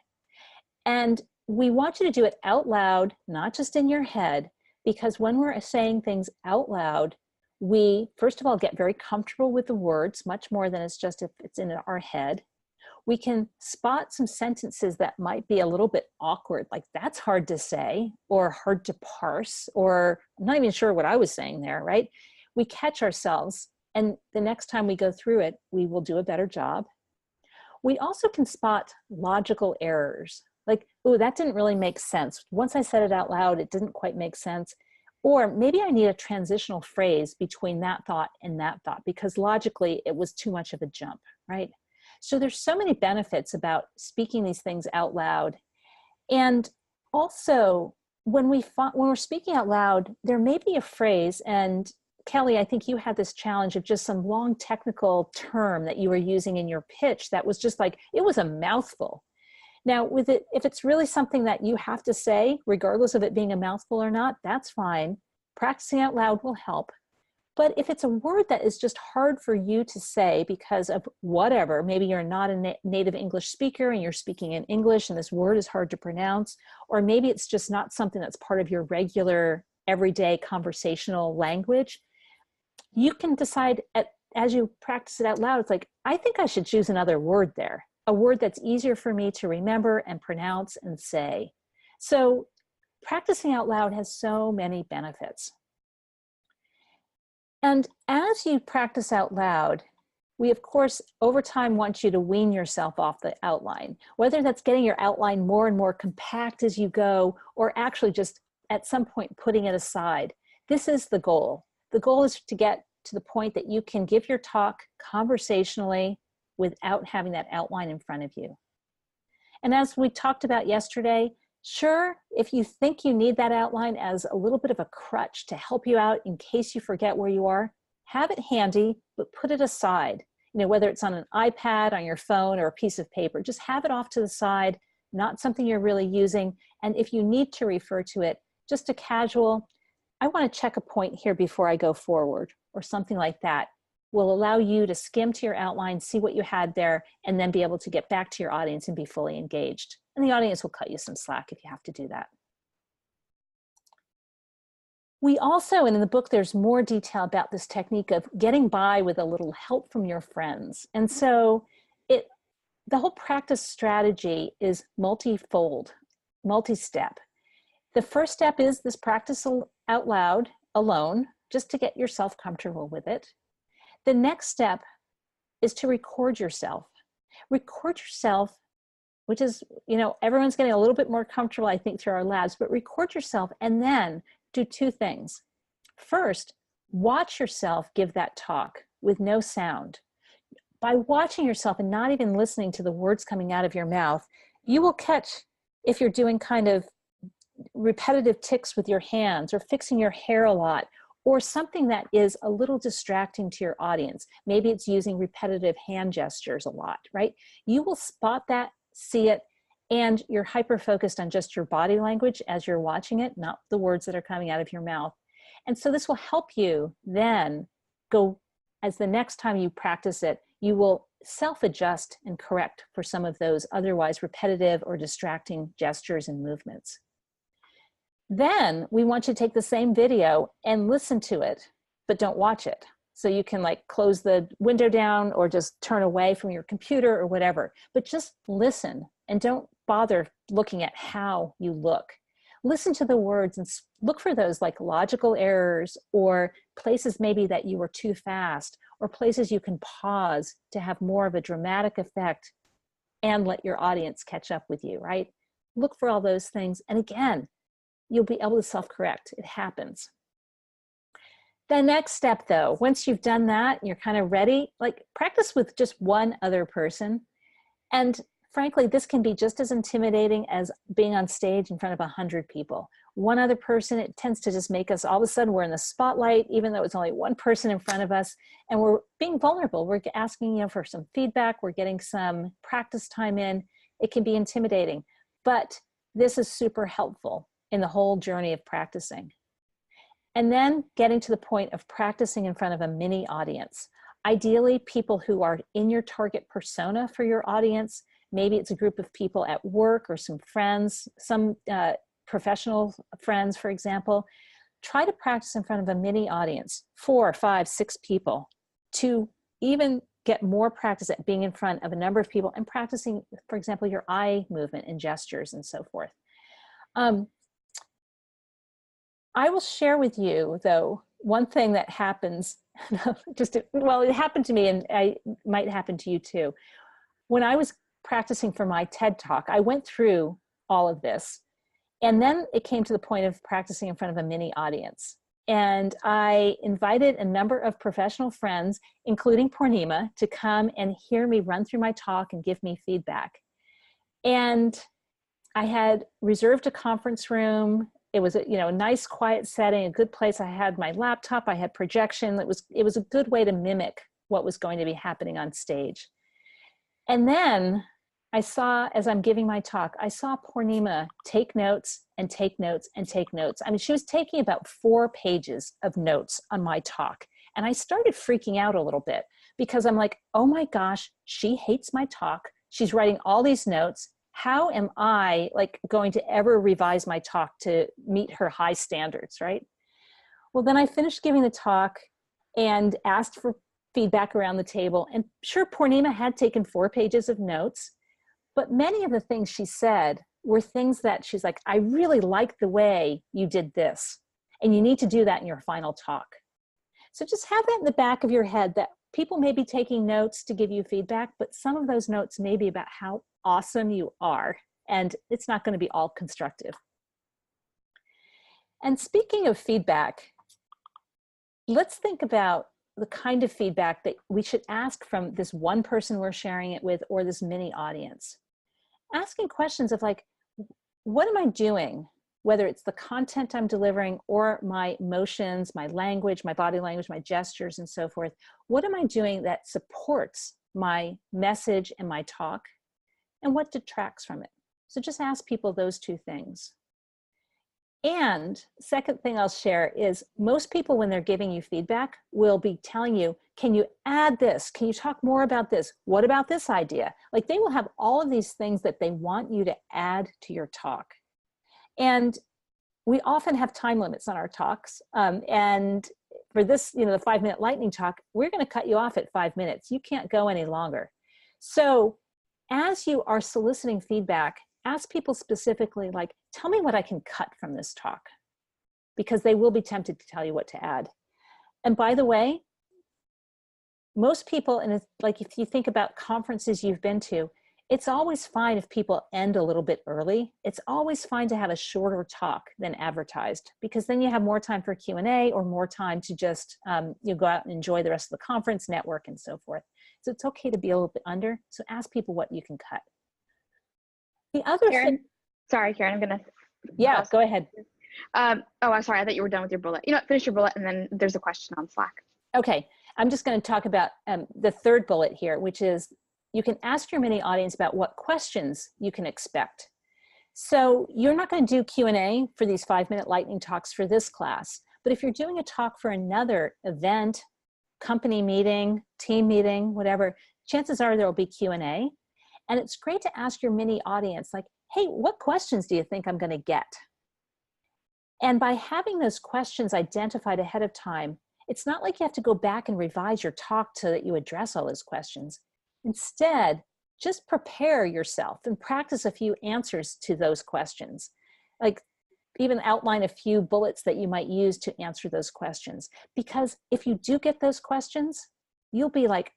And we want you to do it out loud, not just in your head, because when we're saying things out loud, we, first of all, get very comfortable with the words, much more than it's just if it's in our head. We can spot some sentences that might be a little bit awkward, like that's hard to say, or hard to parse, or I'm not even sure what I was saying there, right? We catch ourselves, and the next time we go through it, we will do a better job. We also can spot logical errors, like, oh, that didn't really make sense. Once I said it out loud, it didn't quite make sense. Or maybe I need a transitional phrase between that thought and that thought, because logically it was too much of a jump, right? So there's so many benefits about speaking these things out loud. And also, when we're speaking out loud, there may be a phrase, and Kelly, I think you had this challenge of just some long technical term that you were using in your pitch that was just like, it was a mouthful. Now, with it, if it's really something that you have to say, regardless of it being a mouthful or not, that's fine. Practicing out loud will help. But if it's a word that is just hard for you to say because of whatever, maybe you're not a native English speaker and you're speaking in English and this word is hard to pronounce, or maybe it's just not something that's part of your regular, everyday conversational language, you can decide as you practice it out loud, it's like, I think I should choose another word there, a word that's easier for me to remember and pronounce and say. So practicing out loud has so many benefits. And as you practice out loud, we of course over time want you to wean yourself off the outline, whether that's getting your outline more and more compact as you go, or actually just at some point putting it aside. This is the goal. The goal is to get to the point that you can give your talk conversationally without having that outline in front of you. And as we talked about yesterday, sure, if you think you need that outline as a little bit of a crutch to help you out in case you forget where you are, have it handy, but put it aside. You know, whether it's on an iPad, on your phone, or a piece of paper, just have it off to the side, not something you're really using. And if you need to refer to it, just a casual, I want to check a point here before I go forward, or something like that, will allow you to skim to your outline, see what you had there, and then be able to get back to your audience and be fully engaged. And the audience will cut you some slack if you have to do that. We also, and in the book, there's more detail about this technique of getting by with a little help from your friends. And so the whole practice strategy is multi-fold, multi-step. The first step is this practice out loud alone, just to get yourself comfortable with it. The next step is to record yourself. Record yourself, which is, you know, everyone's getting a little bit more comfortable, I think, through our labs, but record yourself and then do two things. First, watch yourself give that talk with no sound. By watching yourself and not even listening to the words coming out of your mouth, you will catch if you're doing kind of repetitive tics with your hands or fixing your hair a lot, or something that is a little distracting to your audience. Maybe it's using repetitive hand gestures a lot, right? You will spot that, see it, and you're hyper-focused on just your body language as you're watching it, not the words that are coming out of your mouth. And so this will help you then go, as the next time you practice it, you will self-adjust and correct for some of those otherwise repetitive or distracting gestures and movements. Then we want you to take the same video and listen to it, but don't watch it. So you can like close the window down or just turn away from your computer or whatever, but just listen and don't bother looking at how you look. Listen to the words and look for those like logical errors or places maybe that you were too fast or places you can pause to have more of a dramatic effect and let your audience catch up with you, right? Look for all those things. And again, you'll be able to self-correct. It happens. The next step though, once you've done that, you're kind of ready, like practice with just one other person. And frankly, this can be just as intimidating as being on stage in front of 100 people. One other person, it tends to just make us, all of a sudden we're in the spotlight, even though it's only one person in front of us, and we're being vulnerable. We're asking, you know, for some feedback. We're getting some practice time in. It can be intimidating, but this is super helpful in the whole journey of practicing. And then getting to the point of practicing in front of a mini audience. Ideally, people who are in your target persona for your audience. Maybe it's a group of people at work or some friends, some professional friends, for example. Try to practice in front of a mini audience, 4, 5, 6 people, to even get more practice at being in front of a number of people and practicing, for example, your eye movement and gestures and so forth. I will share with you, though, one thing that happens, well, it happened to me and it might happen to you too. When I was practicing for my TED Talk, I went through all of this. And then it came to the point of practicing in front of a mini audience. And I invited a number of professional friends, including Purnima, to come and hear me run through my talk and give me feedback. And I had reserved a conference room. It was a, you know, a nice quiet setting, a good place. I had my laptop, I had projection. It was a good way to mimic what was going to be happening on stage. And then I saw, as I'm giving my talk, I saw Purnima take notes and take notes and take notes. I mean, she was taking about 4 pages of notes on my talk. And I started freaking out a little bit because I'm like, oh my gosh, she hates my talk. She's writing all these notes. How am I like going to ever revise my talk to meet her high standards, right? Well, then I finished giving the talk and asked for feedback around the table. And sure, Purnima had taken 4 pages of notes, but many of the things she said were things that she's like, I really like the way you did this, and you need to do that in your final talk. So just have that in the back of your head that people may be taking notes to give you feedback, but some of those notes may be about how awesome you are, and it's not going to be all constructive. And speaking of feedback, let's think about the kind of feedback that we should ask from this one person we're sharing it with or this mini audience. Asking questions of like, what am I doing? Whether it's the content I'm delivering or my emotions, my language, my body language, my gestures and so forth. What am I doing that supports my message and my talk? And what detracts from it? So just ask people those 2 things. And second thing I'll share is most people, when they're giving you feedback, will be telling you, can you add this? Can you talk more about this? What about this idea? Like they will have all of these things that they want you to add to your talk. And we often have time limits on our talks. And for this, you know, the 5-minute lightning talk, we're going to cut you off at 5 minutes. You can't go any longer. So as you are soliciting feedback, ask people specifically, like, tell me what I can cut from this talk, because they will be tempted to tell you what to add. And by the way, most people, and it's like if you think about conferences you've been to, it's always fine if people end a little bit early. It's always fine to have a shorter talk than advertised, because then you have more time for Q&A or more time to just you go out and enjoy the rest of the conference, network, and so forth. So it's okay to be a little bit under. So ask people what you can cut. The other Karen, thing. Sorry, Karen, I'm gonna. Yeah, go ahead. Oh, I'm sorry. I thought you were done with your bullet. You know, finish your bullet, and then there's a question on Slack. Okay, I'm just going to talk about the 3rd bullet here, which is you can ask your mini audience about what questions you can expect. So you're not going to do Q&A for these 5-minute lightning talks for this class, but if you're doing a talk for another event, company meeting, team meeting, whatever, chances are there will be Q&A. And it's great to ask your mini audience, like, hey, what questions do you think I'm going to get? And by having those questions identified ahead of time, It's not like you have to go back and revise your talk so that you address all those questions. Instead, just prepare yourself and practice a few answers to those questions. Like even outline a few bullets that you might use to answer those questions. Because if you do get those questions, you'll be like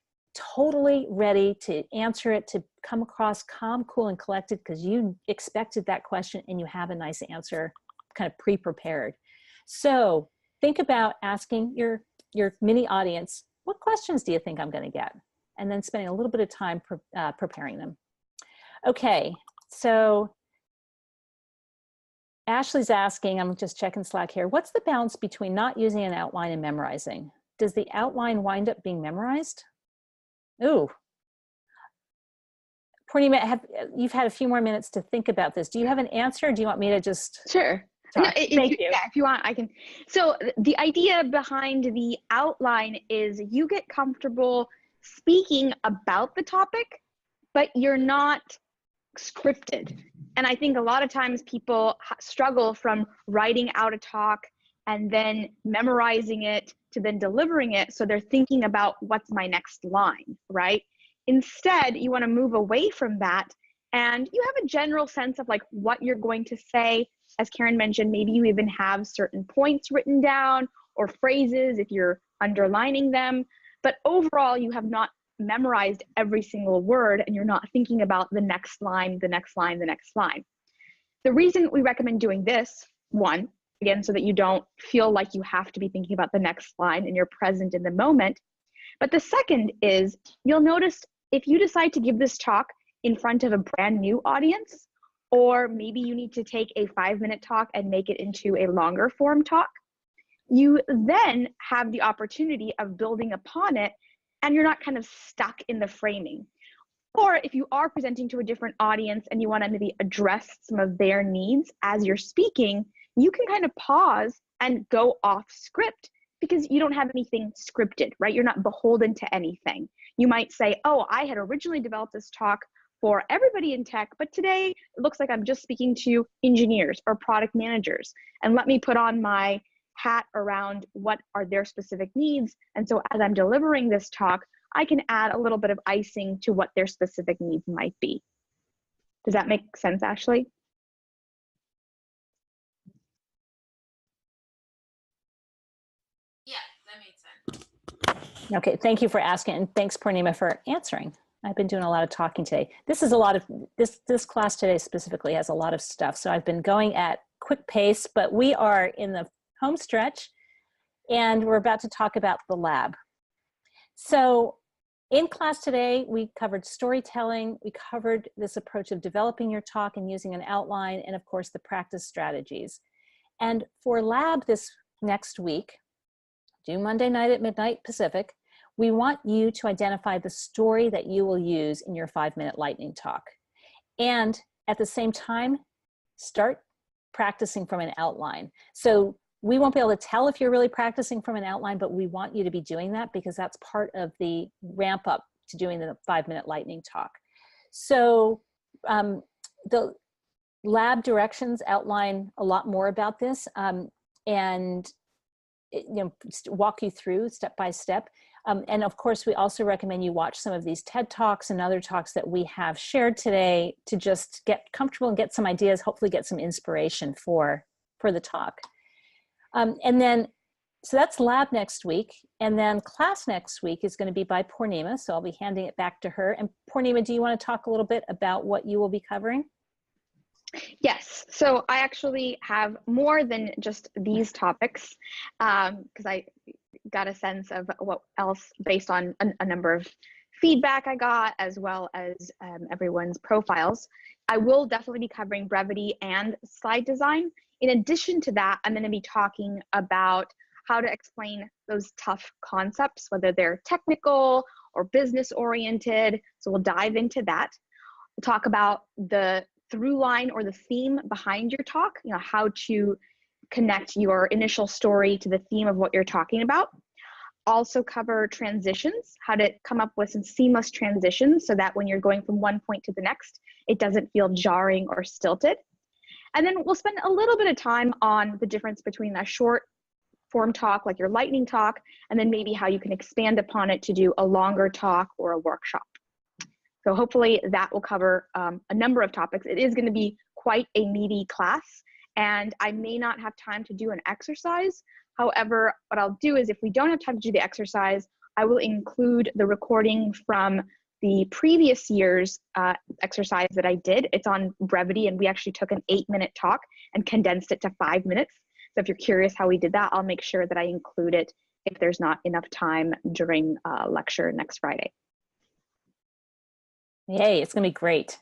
totally ready to answer it, to come across calm, cool, and collected because you expected that question and you have a nice answer kind of pre-prepared. So think about asking your mini audience, what questions do you think I'm going to get? And then spending a little bit of time preparing them. Okay, so Ashley's asking, I'm just checking Slack here, what's the balance between not using an outline and memorizing? Does the outline wind up being memorized? Ooh. Purnima, you've had a few more minutes to think about this. Do you have an answer? Or do you want me to just Sure. talk? No, Thank you. Yeah, if you want, I can. So the idea behind the outline is you get comfortable speaking about the topic, but you're not scripted. And I think a lot of times people struggle from writing out a talk and then memorizing it to then delivering it. So they're thinking about what's my next line, right? Instead, you want to move away from that and you have a general sense of like what you're going to say. As Karen mentioned, maybe you even have certain points written down or phrases if you're underlining them. But overall, you have not memorized every single word and you're not thinking about the next line, the next line, the next line. The reason we recommend doing this, one, again, so that you don't feel like you have to be thinking about the next line and you're present in the moment. But the second is you'll notice if you decide to give this talk in front of a brand new audience, or maybe you need to take a 5-minute talk and make it into a longer form talk, you then have the opportunity of building upon it and you're not kind of stuck in the framing. Or if you are presenting to a different audience and you want to maybe address some of their needs as you're speaking, you can kind of pause and go off script because you don't have anything scripted, right? You're not beholden to anything. You might say, oh, I had originally developed this talk for everybody in tech, but today it looks like I'm just speaking to engineers or product managers. And let me put on my hat around what are their specific needs. And so as I'm delivering this talk, I can add a little bit of icing to what their specific needs might be. Does that make sense, Ashley? Yeah, that made sense. Okay, thank you for asking, and thanks, Purnima, for answering. I've been doing a lot of talking today. This is a lot of, this class today specifically has a lot of stuff, so I've been going at quick pace, but we are in the home stretch, and we're about to talk about the lab. So in class today, we covered storytelling, we covered this approach of developing your talk and using an outline, and of course the practice strategies. And for lab this next week, due Monday night at midnight Pacific, we want you to identify the story that you will use in your 5-minute lightning talk. And at the same time, start practicing from an outline. So we won't be able to tell if you're really practicing from an outline, but we want you to be doing that because that's part of the ramp up to doing the 5-minute lightning talk. So the lab directions outline a lot more about this and walk you through step by step. And of course, we also recommend you watch some of these TED Talks and other talks that we have shared today to just get comfortable and get some ideas, hopefully get some inspiration for the talk. And then, so that's lab next week. And then class next week is going to be by Purnima. So I'll be handing it back to her. And Purnima, do you want to talk a little bit about what you will be covering? Yes, so I actually have more than just these topics because I got a sense of what else based on a number of feedback I got as well as everyone's profiles. I will definitely be covering brevity and slide design. In addition to that, I'm going to be talking about how to explain those tough concepts, whether they're technical or business oriented. So we'll dive into that. We'll talk about the through line or the theme behind your talk, how to connect your initial story to the theme of what you're talking about. Also cover transitions, how to come up with some seamless transitions so that when you're going from one point to the next, it doesn't feel jarring or stilted. And then we'll spend a little bit of time on the difference between a short form talk, like your lightning talk, and then maybe how you can expand upon it to do a longer talk or a workshop. So hopefully that will cover a number of topics. It is going to be quite a meaty class, and I may not have time to do an exercise. However, what I'll do is if we don't have time to do the exercise, I will include the recording from the previous year's exercise that I did. It's on brevity, and we actually took an 8-minute talk and condensed it to 5 minutes. So if you're curious how we did that, I'll make sure that I include it if there's not enough time during lecture next Friday. Yay, it's gonna be great.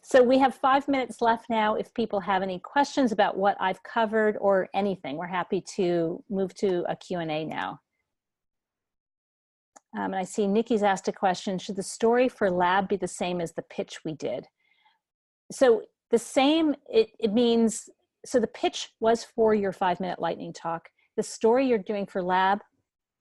So we have 5 minutes left now. If people have any questions about what I've covered or anything, we're happy to move to a Q&A now. And I see Nikki's asked a question, should the story for lab be the same as the pitch we did? So the same, it means, so the pitch was for your 5-minute lightning talk. The story you're doing for lab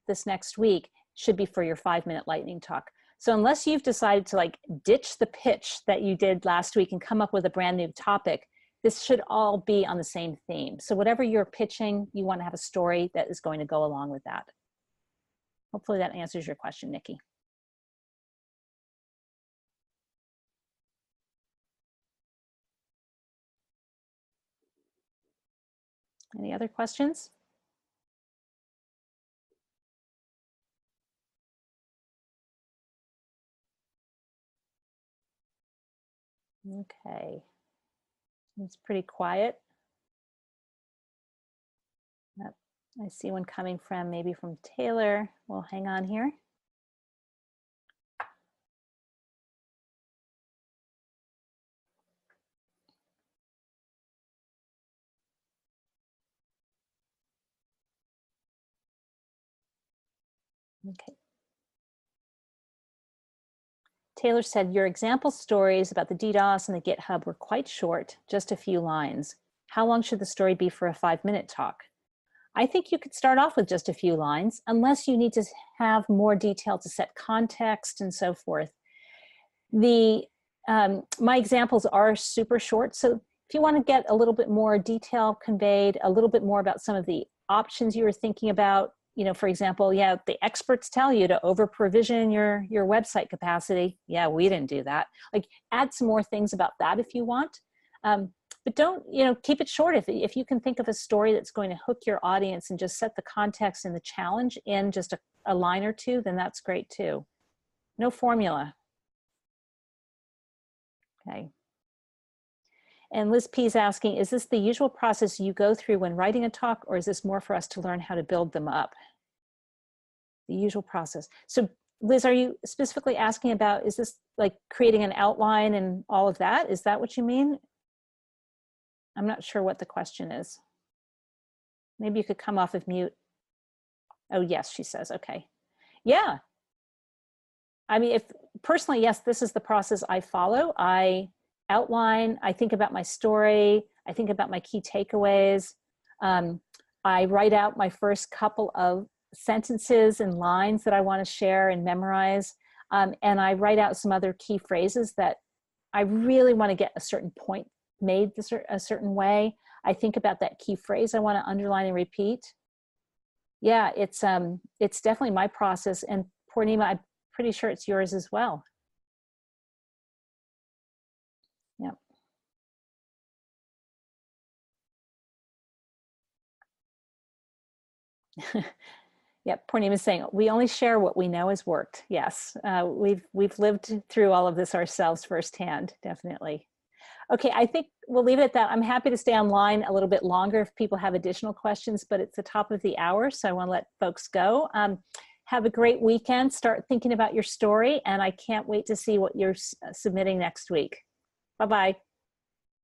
this next week should be for your 5-minute lightning talk. So unless you've decided to like ditch the pitch that you did last week and come up with a brand new topic, this should all be on the same theme. So whatever you're pitching, you want to have a story that is going to go along with that. Hopefully that answers your question, Nikki. Any other questions? Okay, it's pretty quiet. Yep. I see one coming from, maybe from Taylor. We'll hang on here. Okay. Taylor said, your example stories about the DDoS and the GitHub were quite short, just a few lines. How long should the story be for a 5-minute talk? I think you could start off with just a few lines, unless you need to have more detail to set context and so forth. My examples are super short, so if you want to get a little bit more detail conveyed, a little bit more about some of the options you were thinking about, you know, for example, yeah, the experts tell you to over provision your website capacity. Yeah, we didn't do that. Like, add some more things about that if you want. But don't, you know, keep it short. If you can think of a story that's going to hook your audience and just set the context and the challenge in just a line or two, then that's great too. No formula. Okay. And Liz P is asking, is this the usual process you go through when writing a talk, or is this more for us to learn how to build them up? The usual process. So Liz, are you specifically asking about, is this like creating an outline and all of that? Is that what you mean? I'm not sure what the question is. Maybe you could come off of mute. Oh, yes, she says, okay. Yeah. I mean, personally, yes, this is the process I follow. I outline, I think about my story, I think about my key takeaways. I write out my first couple of sentences and lines that I want to share and memorize. And I write out some other key phrases that I really want to get a certain point made a certain way. I think about that key phrase I want to underline and repeat. Yeah, it's definitely my process. And Purnima, I'm pretty sure it's yours as well. Yep. Yep, Purnima is saying, we only share what we know has worked. Yes, we've lived through all of this ourselves firsthand, definitely. Okay, I think we'll leave it at that. I'm happy to stay online a little bit longer if people have additional questions, but it's the top of the hour, so I want to let folks go. Have a great weekend. Start thinking about your story, and I can't wait to see what you're submitting next week. Bye-bye.